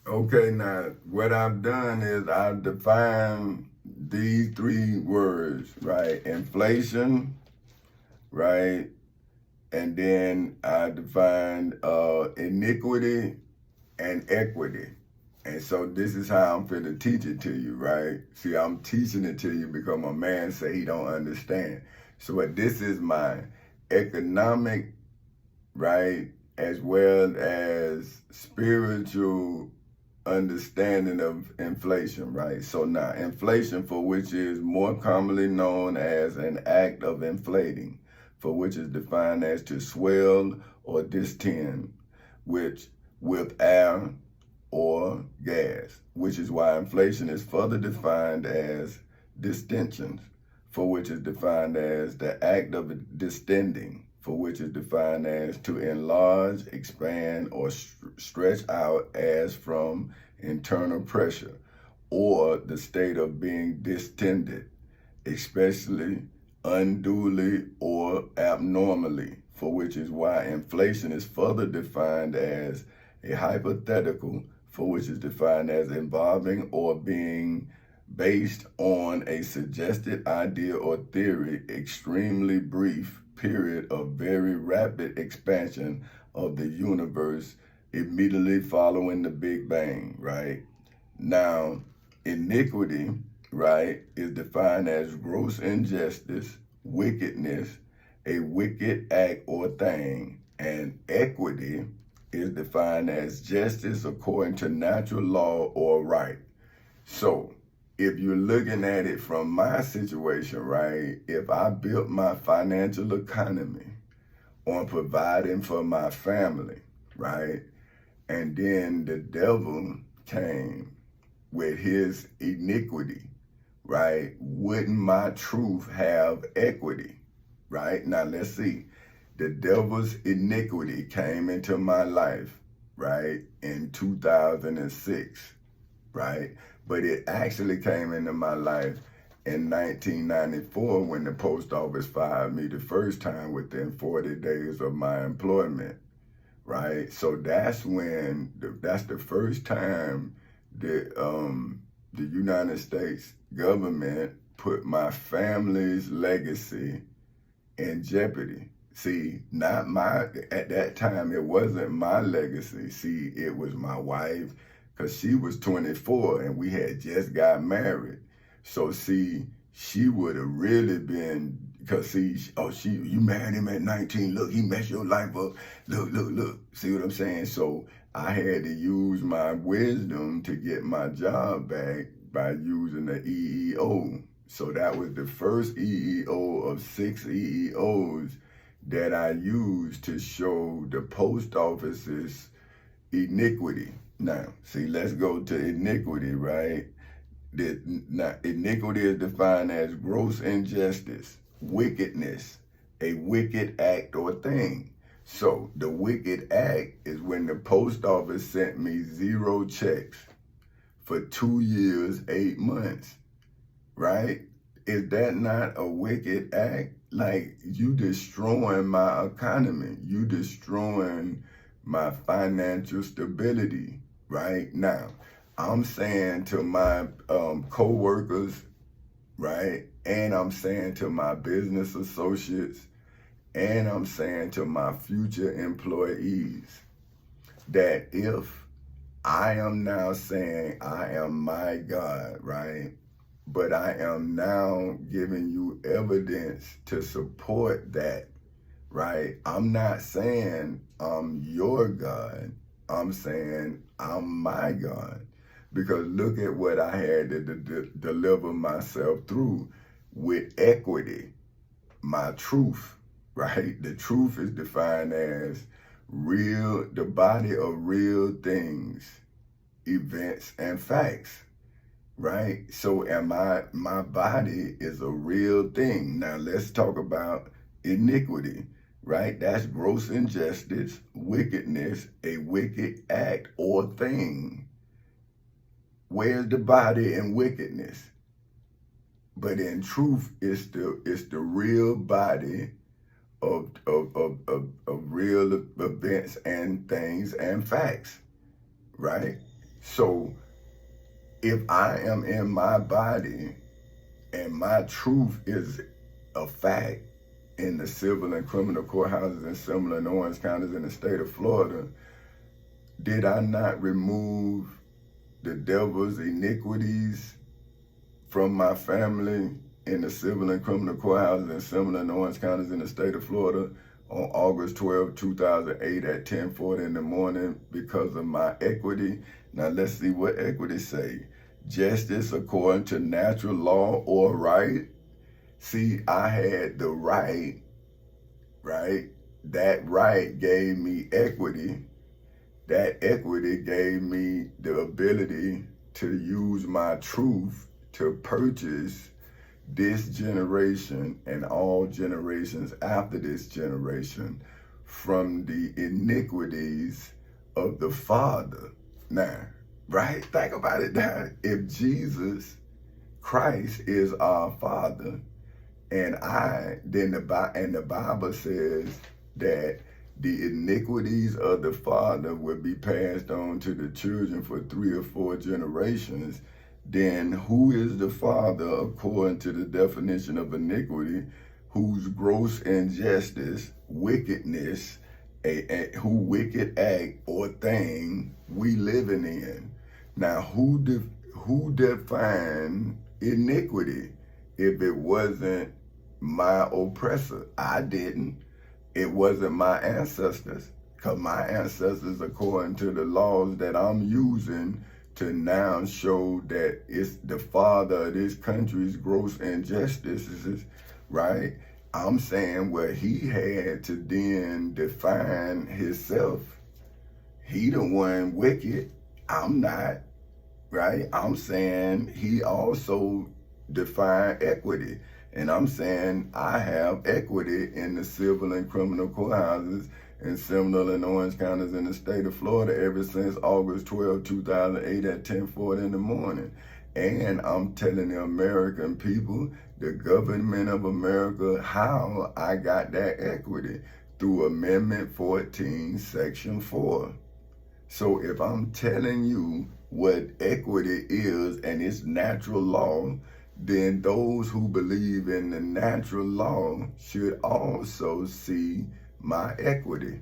Okay, now what I've done is I've defined these three words, right? Inflation, right? And then I defined iniquity and equity. And so this is how I'm finna teach it to you, right? See, I'm teaching it to you because my man say he don't understand. So what this is my economic, right, as well as spiritual understanding of inflation, right? So now, inflation, for which is more commonly known as an act of inflating, for which is defined as to swell or distend, which with air or gas, which is why inflation is further defined as distensions, for which is defined as the act of distending, for which is defined as to enlarge, expand, or stretch out as from internal pressure, or the state of being distended, especially unduly or abnormally, for which is why inflation is further defined as a hypothetical, for which is defined as involving or being based on a suggested idea or theory, extremely brief period of very rapid expansion of the universe immediately following the Big Bang, right? Now, iniquity, right, is defined as gross injustice, wickedness, a wicked act or thing, and equity is defined as justice according to natural law or right. So, if you're looking at it from my situation, right, if I built my financial economy on providing for my family, right, and then the devil came with his iniquity, right? Wouldn't my truth have equity, right? Now let's see. The devil's iniquity came into my life, right, in 2006, right? But it actually came into my life in 1994 when the post office fired me the first time within 40 days of my employment, right? So that's the first time that the United States government put my family's legacy in jeopardy. See, not my, at that time, it wasn't my legacy. See, it was my wife, because she was 24 and we had just got married. So, see, she would have really been, because see, you married him at 19. Look, he messed your life up. Look. See what I'm saying? So, I had to use my wisdom to get my job back by using the EEO. So that was the first EEO of 6 EEOs that I used to show the post office's iniquity. Now, see, let's go to iniquity, right? Now, iniquity is defined as gross injustice, wickedness, a wicked act or thing. So the wicked act is when the post office sent me 0 checks for 2 years, 8 months, right? Is that not a wicked act? Like, you destroying my economy. You destroying my financial stability right now. I'm saying to my co-workers, right? And I'm saying to my business associates, and I'm saying to my future employees that if I am now saying I am my God, right? But I am now giving you evidence to support that, right? I'm not saying I'm your God. I'm saying I'm my God. Because look at what I had to deliver myself through with equity, my truth, right? The truth is defined as the body of real things, events, and facts, right? So my body is a real thing. Now let's talk about iniquity, right? That's gross injustice, wickedness, a wicked act or thing. Where's the body in wickedness? But in truth, it's the real body of real events and things and facts, right? So if I am in my body and my truth is a fact in the civil and criminal courthouses in Seminole and Orange counties in the state of Florida, did I not remove the devil's iniquities from my family in the civil and criminal courthouses in Seminole and Orange counties in the state of Florida on August 12, 2008 at 10:40 in the morning because of my equity? Now let's see what equity say. Justice according to natural law or right. See, I had the right? That right gave me equity. That equity gave me the ability to use my truth to purchase this generation and all generations after this generation from the iniquities of the Father. Now, right? Think about it now. If Jesus Christ is our Father, and the Bible says that the iniquities of the father would be passed on to the children for 3 or 4 generations, then who is the father according to the definition of iniquity, whose gross injustice, wickedness, who wicked act or thing we living in? Now, who defined iniquity if it wasn't my oppressor? I didn't. It wasn't my ancestors, because my ancestors, according to the laws that I'm using to now show that it's the father of this country's gross injustices, right? I'm saying, well, he had to then define himself. He the one wicked. I'm not, right? I'm saying he also defined equity. And I'm saying I have equity in the civil and criminal courthouses in Seminole and Orange counties in the state of Florida ever since August 12, 2008 at 10:40 in the morning. And I'm telling the American people, the government of America, how I got that equity through Amendment 14, Section 4. So if I'm telling you what equity is and its natural law, then those who believe in the natural law should also see my equity.